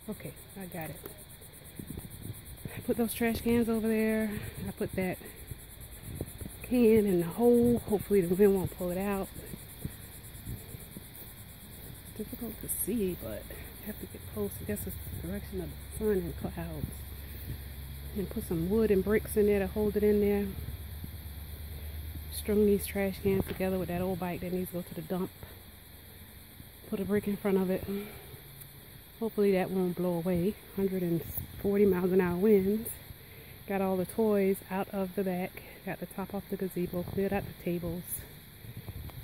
Okay, I got it. I put those trash cans over there. I put that can in the hole. Hopefully the wind won't pull it out. Difficult to see, but I have to get close. I guess it's the direction of the sun and clouds. And put some wood and bricks in there to hold it in there. Strung these trash cans together with that old bike that needs to go to the dump. Put a brick in front of it. Hopefully that won't blow away. 140 miles an hour winds. Got all the toys out of the back. Got the top off the gazebo. Cleared out the tables.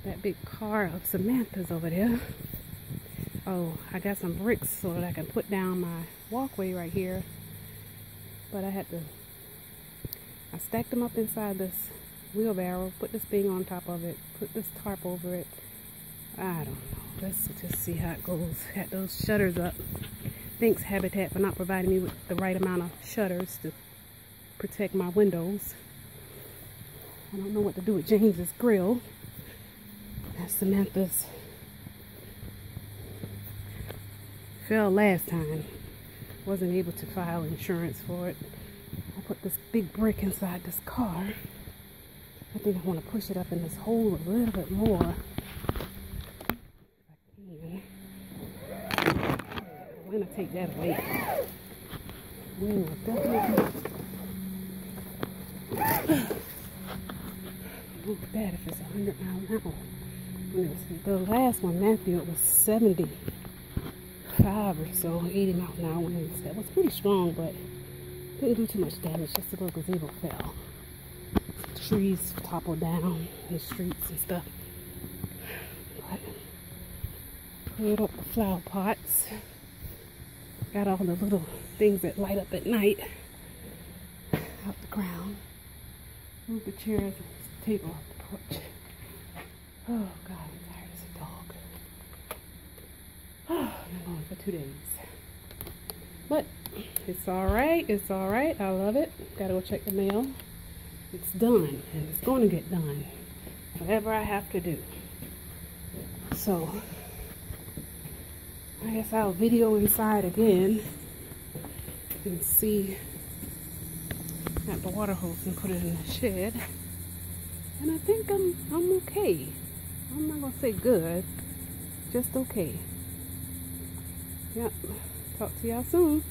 That big car of Samantha's over there. Oh, I got some bricks so that I can put down my walkway right here. But I stacked them up inside this wheelbarrow, put this thing on top of it, put this tarp over it. I don't know. Let's just see how it goes. Got those shutters up. Thanks Habitat for not providing me with the right amount of shutters to protect my windows. I don't know what to do with James's grill. That's Samantha's. Fell last time. Wasn't able to file insurance for it. I put this big brick inside this car. I think I want to push it up in this hole a little bit more. If I can. I'm going to take that away. Wind will definitely not bad if it's 100 miles an hour. The last one, Matthew, it was 75 or so, 80 miles an hour winds. That was pretty strong, but didn't do too much damage. Just a little gazebo fell. Trees toppled down in the streets and stuff. But cleared up the flower pots. Got all the little things that light up at night out the ground. Moved the chairs and the table off the porch. Oh God, I'm tired as a dog. Oh, I'm going for 2 days. But it's alright, it's alright. I love it. Gotta go check the mail. It's done, and it's going to get done. Whatever I have to do. So, I guess I'll video inside again and see at the water hose and put it in the shed. And I think I'm okay. I'm not gonna say good, just okay. Yep. Talk to y'all soon.